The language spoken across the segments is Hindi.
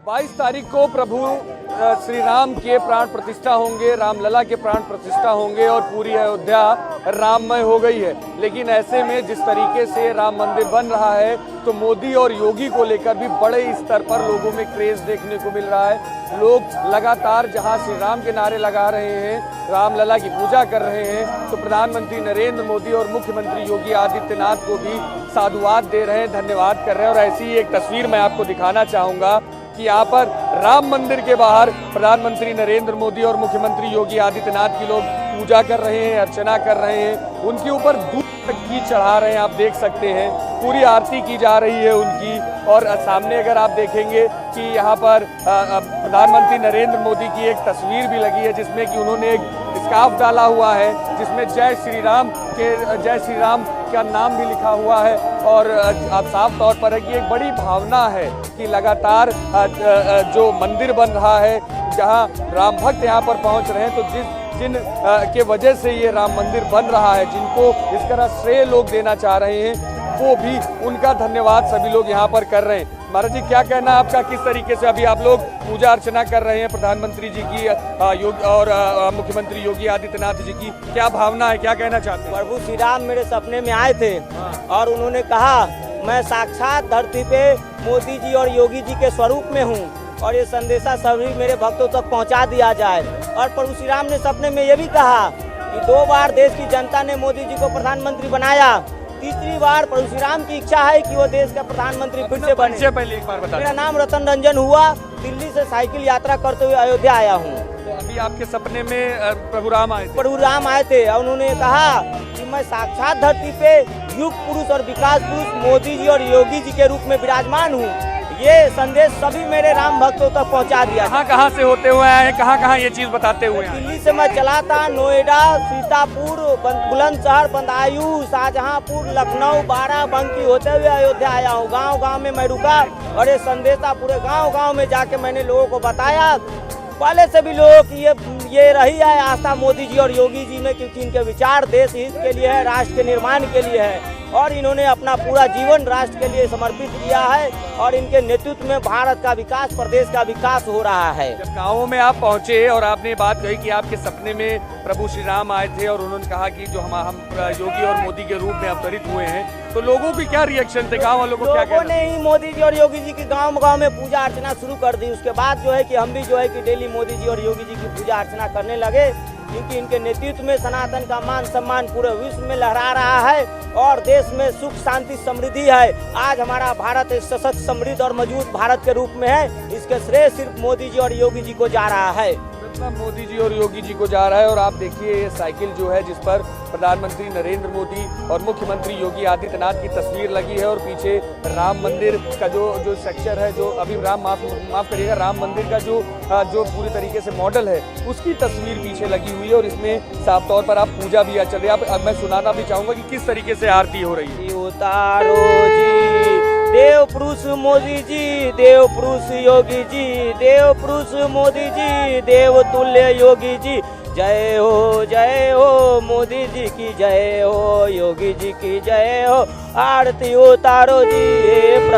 22 तारीख को प्रभु श्री राम के प्राण प्रतिष्ठा होंगे, रामलला के प्राण प्रतिष्ठा होंगे और पूरी अयोध्या राममय हो गई है। लेकिन ऐसे में जिस तरीके से राम मंदिर बन रहा है तो मोदी और योगी को लेकर भी बड़े स्तर पर लोगों में क्रेज देखने को मिल रहा है। लोग लगातार जहां श्री राम के नारे लगा रहे हैं, रामलला की पूजा कर रहे हैं, तो प्रधानमंत्री नरेंद्र मोदी और मुख्यमंत्री योगी आदित्यनाथ को भी साधुवाद दे रहे हैं, धन्यवाद कर रहे हैं। और ऐसी ही एक तस्वीर मैं आपको दिखाना चाहूँगा कि यहाँ पर राम मंदिर के बाहर प्रधानमंत्री नरेंद्र मोदी और मुख्यमंत्री योगी आदित्यनाथ की लोग पूजा कर रहे हैं, अर्चना कर रहे हैं, उनके ऊपर दूध तक घी चढ़ा रहे हैं। आप देख सकते हैं पूरी आरती की जा रही है उनकी। और सामने अगर आप देखेंगे कि यहाँ पर प्रधानमंत्री नरेंद्र मोदी की एक तस्वीर भी लगी है जिसमें कि उन्होंने एक स्कार्फ डाला हुआ है जिसमें जय श्री राम का नाम भी लिखा हुआ है। और आप साफ तौर पर है कि एक बड़ी भावना है कि लगातार जो मंदिर बन रहा है, जहां राम भक्त यहाँ पर पहुंच रहे हैं, तो जिन के वजह से ये राम मंदिर बन रहा है, जिनको इस तरह श्रेय लोग देना चाह रहे हैं, वो भी उनका धन्यवाद सभी लोग यहाँ पर कर रहे हैं। महाराज जी, क्या कहना है आपका, किस तरीके से अभी आप लोग पूजा अर्चना कर रहे हैं प्रधानमंत्री जी की और मुख्यमंत्री योगी आदित्यनाथ जी की, क्या भावना है, क्या कहना चाहते हैं? प्रभु श्री राम मेरे सपने में आए थे और उन्होंने कहा मैं साक्षात धरती पे मोदी जी और योगी जी के स्वरूप में हूँ और ये संदेशा सभी मेरे भक्तों तक पहुँचा दिया जाए। और प्रभु श्री राम ने सपने में ये भी कहा कि 2 बार देश की जनता ने मोदी जी को प्रधानमंत्री बनाया, तीसरी बार प्रभु श्री राम की इच्छा है कि वो देश का प्रधानमंत्री फिर से बने। पहले एक बार बता। मेरा नाम रतन रंजन हुआ, दिल्ली से साइकिल यात्रा करते हुए अयोध्या आया हूँ। तो अभी आपके सपने में प्रभु राम आए थे? प्रभु राम आए थे और उन्होंने कहा कि मैं साक्षात धरती पे युग पुरुष और विकास पुरुष मोदी जी और योगी जी के रूप में विराजमान हूँ। ये संदेश सभी मेरे राम भक्तों तक पहुंचा दिया। कहाँ से होते हुए आए हैं, कहाँ ये चीज बताते हुए? दिल्ली से मैं चला था, नोएडा, सीतापुर, बुलंदशहर, बदायूं, शाहजहांपुर, लखनऊ, बाराबंकी होते हुए अयोध्या आया हूँ। गांव-गांव में मैं रुका और ये संदेशा पूरे गांव-गांव में जाके मैंने लोगों को बताया। पहले से भी लोगों की ये रही है आस्था मोदी जी और योगी जी में, क्योंकि इनके विचार देश हित के लिए है, राष्ट्र के निर्माण के लिए है और इन्होंने अपना पूरा जीवन राष्ट्र के लिए समर्पित किया है और इनके नेतृत्व में भारत का विकास, प्रदेश का विकास हो रहा है। जब गाँवों में आप पहुंचे और आपने बात कही कि आपके सपने में प्रभु श्री राम आए थे और उन्होंने कहा कि जो हम योगी और मोदी के रूप में अवतरित हुए हैं, तो लोगों की क्या रिएक्शन थे, गाँव वालों को क्या कहना? लोगों ने ही मोदी जी और योगी जी की गाँव में पूजा अर्चना शुरू कर दी। उसके बाद जो है कि हम भी जो है कि डेली मोदी जी और योगी जी की पूजा अर्चना करने लगे, क्योंकि इनके नेतृत्व में सनातन का मान सम्मान पूरे विश्व में लहरा रहा है और देश में सुख शांति समृद्धि है। आज हमारा भारत एक सशक्त, समृद्ध और मजबूत भारत के रूप में है। इसके श्रेय सिर्फ मोदी जी और योगी जी को जा रहा है। मोदी जी और योगी जी को जा रहा है। और आप देखिए ये साइकिल जो है जिस पर प्रधानमंत्री नरेंद्र मोदी और मुख्यमंत्री योगी आदित्यनाथ की तस्वीर लगी है और पीछे राम मंदिर का जो सेक्शन है, जो अभी माफ करिएगा, राम मंदिर का जो पूरी तरीके से मॉडल है उसकी तस्वीर पीछे लगी हुई है और इसमें साफ तौर पर आप पूजा भी चल रही है। अब मैं सुनाना भी चाहूंगा कि किस तरीके से आरती हो रही है। उतारो जी देव पुरुष मोदी जी, देव पुरुष योगी जी, देव पुरुष मोदी जी, देव तुल्य योगी जी, जय हो मोदी जी की जय हो, योगी जी की जय हो। आरती उतारो जी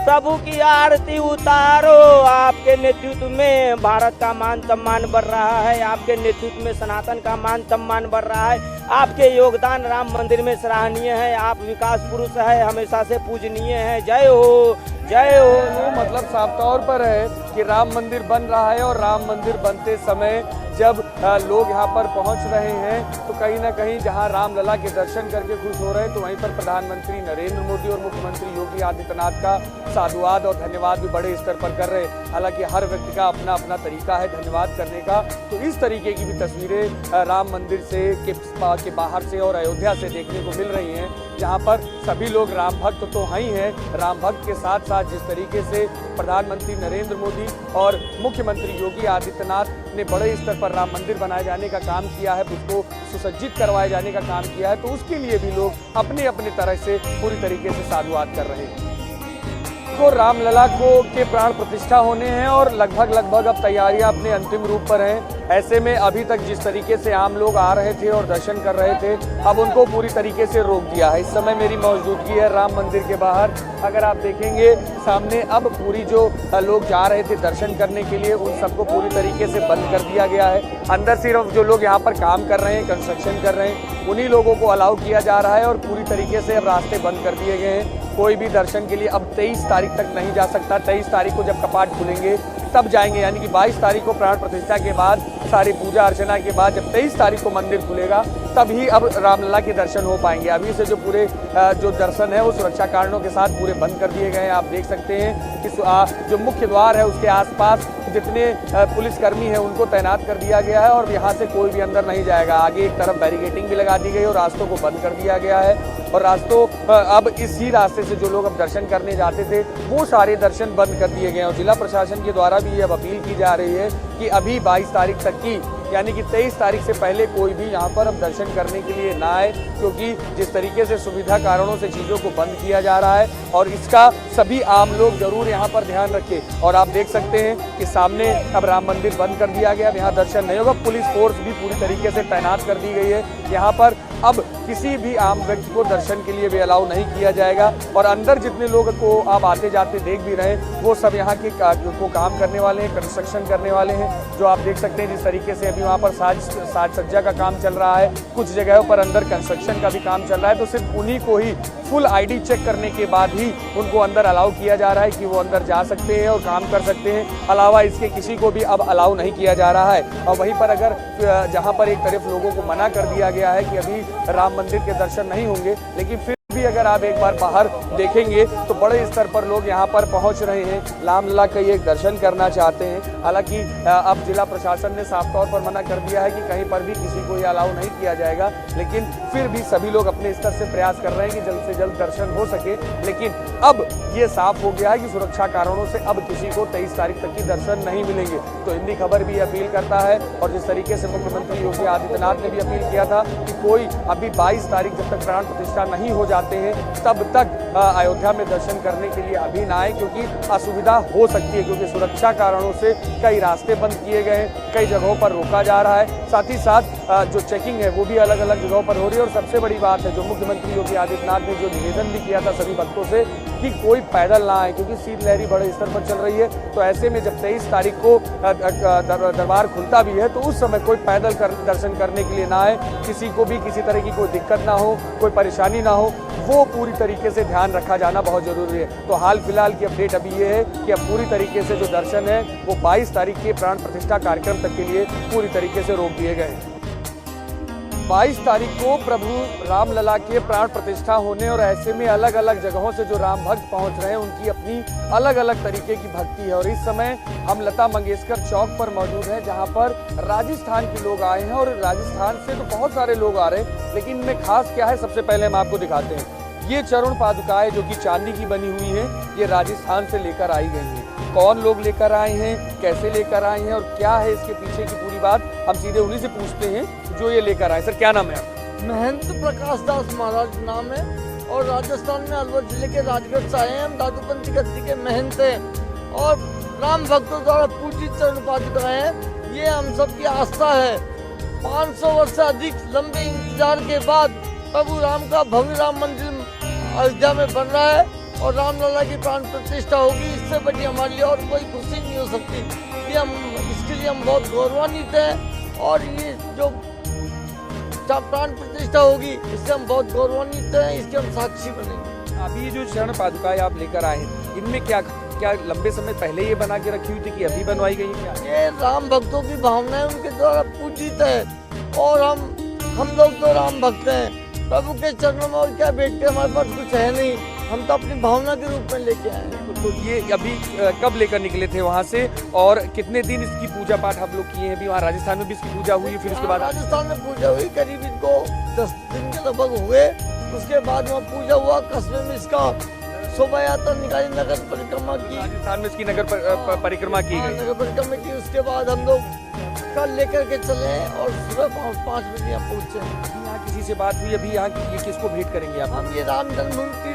प्रभु की आरती उतारो। आपके नेतृत्व में भारत का मान सम्मान बढ़ रहा है, आपके नेतृत्व में सनातन का मान सम्मान बढ़ रहा है, आपके योगदान राम मंदिर में सराहनीय है, आप विकास पुरुष है, हमेशा से पूजनीय है। जय हो मतलब साफ तौर पर है कि राम मंदिर बन रहा है और राम मंदिर बनते समय जब लोग यहाँ पर पहुँच रहे हैं तो कहीं ना कहीं जहाँ रामलला के दर्शन करके खुश हो रहे हैं, तो वहीं पर प्रधानमंत्री नरेंद्र मोदी और मुख्यमंत्री योगी आदित्यनाथ का साधुवाद और धन्यवाद भी बड़े स्तर पर कर रहे हैं। हालांकि हर व्यक्ति का अपना अपना तरीका है धन्यवाद करने का। तो इस तरीके की भी तस्वीरें राम मंदिर के बाहर से और अयोध्या से देखने को मिल रही हैं, जहाँ पर सभी लोग राम भक्त तो हैं ही हैं, राम भक्त के साथ साथ जिस तरीके से प्रधानमंत्री नरेंद्र मोदी और मुख्यमंत्री योगी आदित्यनाथ ने बड़े स्तर पर राम मंदिर बनाए जाने का काम किया है, उसको सुसज्जित करवाए जाने का काम किया है, तो उसके लिए भी लोग अपने अपने तरह से पूरी तरीके से साधुवाद कर रहे हैं। को रामलला के प्राण प्रतिष्ठा होने हैं और लगभग अब तैयारियां अपने अंतिम रूप पर हैं। ऐसे में अभी तक जिस तरीके से आम लोग आ रहे थे और दर्शन कर रहे थे, अब उनको पूरी तरीके से रोक दिया है। इस समय मेरी मौजूदगी है राम मंदिर के बाहर। अगर आप देखेंगे सामने अब पूरी जो लोग जा रहे थे दर्शन करने के लिए, उन सबको पूरी तरीके से बंद कर दिया गया है। अंदर सिर्फ जो लोग यहाँ पर काम कर रहे हैं, कंस्ट्रक्शन कर रहे हैं, उन्हीं लोगों को अलाउ किया जा रहा है और पूरी तरीके से अब रास्ते बंद कर दिए गए हैं। कोई भी दर्शन के लिए अब 23 तारीख तक नहीं जा सकता। 23 तारीख को जब कपाट खुलेंगे तब जाएंगे, यानी कि 22 तारीख को प्राण प्रतिष्ठा के बाद, सारी पूजा अर्चना के बाद जब 23 तारीख को मंदिर खुलेगा तभी अब रामलला के दर्शन हो पाएंगे। अभी से जो पूरे जो दर्शन है वो सुरक्षा कारणों के साथ पूरे बंद कर दिए गए हैं। आप देख सकते हैं कि जो मुख्य द्वार है उसके आसपास जितने पुलिसकर्मी हैं उनको तैनात कर दिया गया है और यहाँ से कोई भी अंदर नहीं जाएगा। आगे एक तरफ बैरिकेडिंग भी लगा दी गई और रास्तों को बंद कर दिया गया है और रास्तों अब इसी रास्ते से जो लोग अब दर्शन करने जाते थे वो सारे दर्शन बंद कर दिए गए हैं। और जिला प्रशासन के द्वारा भी अब अपील की जा रही है कि अभी 22 तारीख तक की, यानी कि 23 तारीख से पहले कोई भी यहाँ पर अब दर्शन करने के लिए ना आए, क्योंकि जिस तरीके से सुविधा कारणों से चीज़ों को बंद किया जा रहा है और इसका सभी आम लोग जरूर यहाँ पर ध्यान रखें। और आप देख सकते हैं कि सामने अब राम मंदिर बंद कर दिया गया, यहाँ दर्शन नहीं होगा। पुलिस फोर्स भी पूरी तरीके से तैनात कर दी गई है। यहाँ पर अब किसी भी आम व्यक्ति को दर्शन के लिए भी अलाउ नहीं किया जाएगा और अंदर जितने लोग को आप आते जाते देख भी रहे हैं वो सब यहाँ के को काम करने वाले हैं, कंस्ट्रक्शन करने वाले हैं। जो आप देख सकते हैं जिस तरीके से अभी वहाँ पर साज सज्जा का काम चल रहा है, कुछ जगहों पर अंदर कंस्ट्रक्शन का भी काम चल रहा है। तो सिर्फ उन्हीं को ही फुल आईडी चेक करने के बाद ही उनको अंदर अलाउ किया जा रहा है कि वो अंदर जा सकते हैं और काम कर सकते हैं। अलावा इसके किसी को भी अब अलाउ नहीं किया जा रहा है। और वहीं पर अगर जहाँ पर एक तरफ लोगों को मना कर दिया गया है कि अभी राम मंदिर के दर्शन नहीं होंगे, लेकिन फिर भी अगर आप एक बार बाहर देखेंगे तो बड़े स्तर पर लोग यहाँ पर पहुँच रहे हैं, रामलला का ये दर्शन करना चाहते हैं। हालांकि अब जिला प्रशासन ने साफ तौर पर मना कर दिया है कि कहीं पर भी किसी को ये अलाउ नहीं किया जाएगा, लेकिन फिर भी सभी लोग अपने स्तर से प्रयास कर रहे हैं कि जल्द से जल्द दर्शन हो सके। लेकिन अब ये साफ हो गया है कि सुरक्षा कारणों से अब किसी को 23 तारीख तक की दर्शन नहीं मिलेंगे। तो हिंदी खबर भी अपील करता है और जिस तरीके से मुख्यमंत्री योगी आदित्यनाथ ने भी अपील किया था कि कोई अभी 22 तारीख जब तक प्राण प्रतिष्ठा नहीं हो जाते हैं तब तक अयोध्या में दर्शन करने के लिए अभी ना आए, क्योंकि असुविधा हो सकती है, क्योंकि सुरक्षा कारणों से कई रास्ते बंद किए गए हैं, कई जगहों पर रोका जा रहा है। साथ ही साथ जो चेकिंग है वो भी अलग अलग जगहों पर हो रही है। और सबसे बड़ी बात है जो मुख्यमंत्री योगी आदित्यनाथ ने जो निवेदन भी किया था सभी भक्तों से कि कोई पैदल ना आए, क्योंकि शीतलहरी बड़े स्तर पर चल रही है। तो ऐसे में जब 23 तारीख को दरबार खुलता भी है तो उस समय कोई पैदल दर्शन करने के लिए ना आए, किसी को भी किसी तरह की कोई दिक्कत ना हो, कोई परेशानी ना हो, वो पूरी तरीके से ध्यान रखा जाना बहुत जरूरी है। तो हाल फिलहाल की अपडेट अभी ये है कि अब पूरी तरीके से जो दर्शन है वो 22 तारीख के प्राण प्रतिष्ठा कार्यक्रम तक के लिए पूरी तरीके से रोक दिए गए। 22 तारीख को प्रभु रामलला के प्राण प्रतिष्ठा होने और ऐसे में अलग अलग जगहों से जो राम भक्त पहुंच रहे हैं उनकी अपनी अलग अलग तरीके की भक्ति है। और इस समय हम लता मंगेशकर चौक पर मौजूद हैं, जहां पर राजस्थान के लोग आए हैं और राजस्थान से तो बहुत सारे लोग आ रहे हैं, लेकिन इनमें खास क्या है सबसे पहले हम आपको दिखाते हैं। ये चरण पादुकाएं जो कि चांदी की बनी हुई हैं, ये राजस्थान से लेकर आई गई हैं। कौन लोग लेकर आए हैं, कैसे लेकर आए हैं और क्या है इसके पीछे की पूरी बात, हम सीधे उन्हीं से पूछते हैं जो ये लेकर आए। सर क्या नाम है आपका? महंत प्रकाश दास महाराज नाम है और राजस्थान में अलवर जिले के राजगढ़ से आए हैं। हम दादूपंथी गद्दी के महंत हैं और राम भक्तों द्वारा पूजित चरण पादुकाएं हैं। ये हम सब की आस्था है। 500 वर्ष से अधिक लंबे इंतजार के बाद प्रभु राम का भव्य राम मंदिर अयोध्या में बन रहा है और रामलला की प्राण प्रतिष्ठा होगी। इससे बड़ी हमारे लिए और कोई खुशी नहीं हो सकती। ये हम इसके लिए हम बहुत गौरवान्वित हैं और ये जो प्राण प्रतिष्ठा होगी इससे हम बहुत गौरवान्वित हैं, इसके हम साक्षी बनेंगे। अभी जो चरण पादुकाएं आप लेकर आए हैं इनमें क्या क्या लंबे समय पहले ये बना के रखी हुई थी कि अभी बनवाई गई है? क्या ये राम भक्तों की भावनाएं उनके द्वारा पूजित है और हम लोग तो राम भक्त हैं। प्रभु के चरणों में और क्या बैठ के हमारे पास कुछ है नहीं, हम तो अपनी भावना के रूप में लेके आए हैं। तो ये अभी कब लेकर निकले थे वहाँ से और कितने दिन इसकी पूजा पाठ आप लोग किए हैं? अभी वहाँ राजस्थान में भी इसकी पूजा हुई, फिर उसके बाद राजस्थान में पूजा हुई, करीब इनको 10 दिन के लगभग हुए। उसके बाद वहाँ पूजा हुआ, कस्बे में इसका शोभा यात्रा निकाली, नगर परिक्रमा की, राजस्थान में इसकी नगर परिक्रमा की गई, नगर परिक्रमा की। उसके बाद हम लोग कल लेकर के चले और सुबह 5 बजे यहाँ पहुँचे। यहाँ किसी से बात हुई अभी यहाँ की ये किसको भेंट करेंगे आप? हम ये राम जन्मभूमि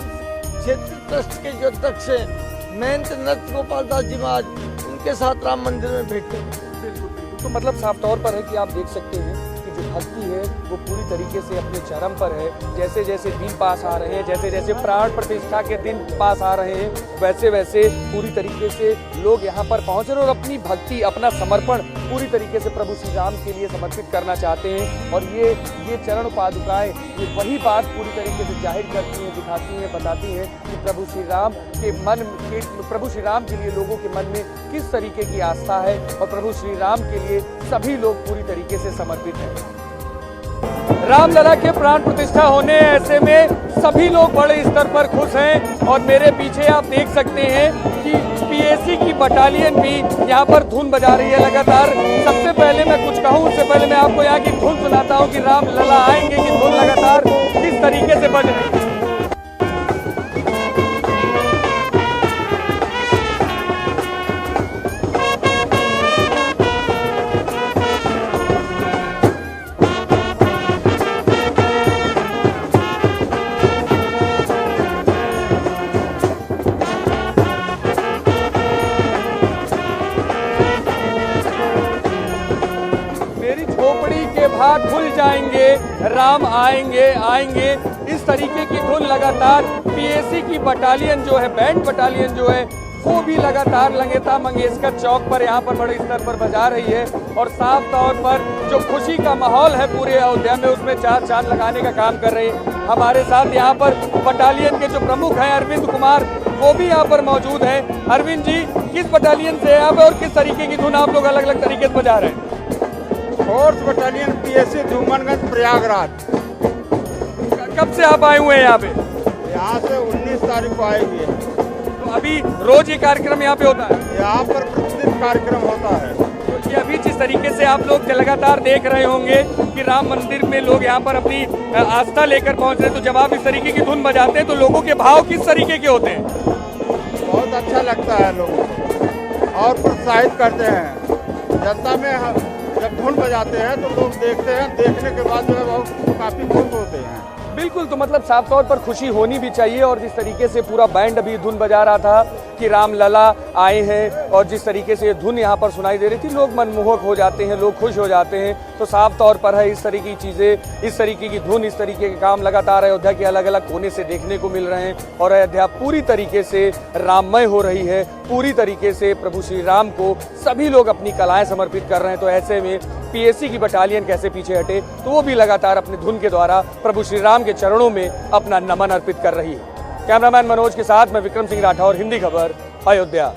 क्षेत्र ट्रस्ट के जो अध्यक्ष हैं महंत नृत्य गोपाल दास जी महाराज, उनके साथ राम मंदिर में भेंट करी। तो मतलब साफ तौर पर है कि आप देख सकते हैं कि जो भक्ति है वो पूरी तरीके से अपने चरम पर है। जैसे जैसे दिन पास आ रहे हैं, जैसे जैसे प्राण प्रतिष्ठा के दिन पास आ रहे हैं, वैसे वैसे पूरी तरीके से लोग यहाँ पर पहुँच रहे हैं और अपनी भक्ति, अपना समर्पण पूरी तरीके से प्रभु श्री राम के लिए समर्पित करना चाहते हैं। और ये चरण पादुकाएं ये वही बात पूरी तरीके से जाहिर करती हैं, दिखाती हैं, बताती हैं कि प्रभु श्री राम के प्रभु श्री राम के लिए लोगों के मन में किस तरीके की आस्था है और प्रभु श्री राम के लिए सभी लोग पूरी तरीके से समर्पित हैं। रामलला के प्राण प्रतिष्ठा होने ऐसे में सभी लोग बड़े स्तर पर खुश हैं और मेरे पीछे आप देख सकते हैं कि पीएसी की बटालियन भी यहाँ पर धुन बजा रही है लगातार। सबसे पहले मैं कुछ कहूँ उससे पहले मैं आपको यहाँ की धुन सुनाता हूँ कि रामलला आएंगे की धुन लगातार किस तरीके से बज रही है। खुल जाएंगे, राम आएंगे आएंगे, इस तरीके की धुन लगातार पीएसी की बटालियन जो है, बैंड बटालियन जो है, वो भी लगातार लंगेता मंगेशकर चौक पर यहाँ पर बड़े स्तर पर बजा रही है। और साफ तौर पर जो खुशी का माहौल है पूरे अयोध्या में, उसमें चार चांद लगाने का काम कर रहे हैं। हमारे साथ यहाँ पर बटालियन के जो प्रमुख हैं अरविंद कुमार, वो भी यहाँ पर मौजूद हैं। अरविंद जी, किस बटालियन से आप और किस तरीके की धुन आप लोग अलग अलग तरीके से बजा रहे हैं? Fourth battalion PAC Dhumanganj Prayagraj. कब से आप आए हुए हैं यहाँ पे? यहाँ से 19 तारीख को आए हुए हैं। तो अभी रोज ये कार्यक्रम यहाँ पे होता है? यहाँ पर प्रतिदिन कार्यक्रम होता है। तो ये अभी जिस तरीके से आप लोग लगातार देख रहे होंगे कि राम मंदिर में लोग यहाँ पर अपनी आस्था लेकर पहुँच रहे हैं, तो जब आप इस तरीके की धुन बजाते हैं तो लोगों के भाव किस तरीके के होते हैं? बहुत अच्छा लगता है लोगों को और प्रोत्साहित करते हैं। जनता में जब धुन बजाते हैं तो लोग देखते हैं, देखने के बाद जो है वो काफी खुश होते हैं। बिल्कुल, तो मतलब साफ तौर पर खुशी होनी भी चाहिए। और जिस तरीके से पूरा बैंड अभी धुन बजा रहा था कि रामलला आए हैं और जिस तरीके से ये धुन यहाँ पर सुनाई दे रही थी, लोग मनमोहक हो जाते हैं, लोग खुश हो जाते हैं। तो साफ तौर पर है इस तरीके की चीज़ें, इस तरीके की धुन, इस तरीके के काम लगातार अयोध्या के अलग अलग कोने से देखने को मिल रहे हैं और अयोध्या पूरी तरीके से राममय हो रही है। पूरी तरीके से प्रभु श्री राम को सभी लोग अपनी कलाएं समर्पित कर रहे हैं। तो ऐसे में पीएसी की बटालियन कैसे पीछे हटे, तो वो भी लगातार अपने धुन के द्वारा प्रभु श्री राम के चरणों में अपना नमन अर्पित कर रही है। कैमरामैन मनोज के साथ मैं विक्रम सिंह राठौर, हिंदी खबर, अयोध्या।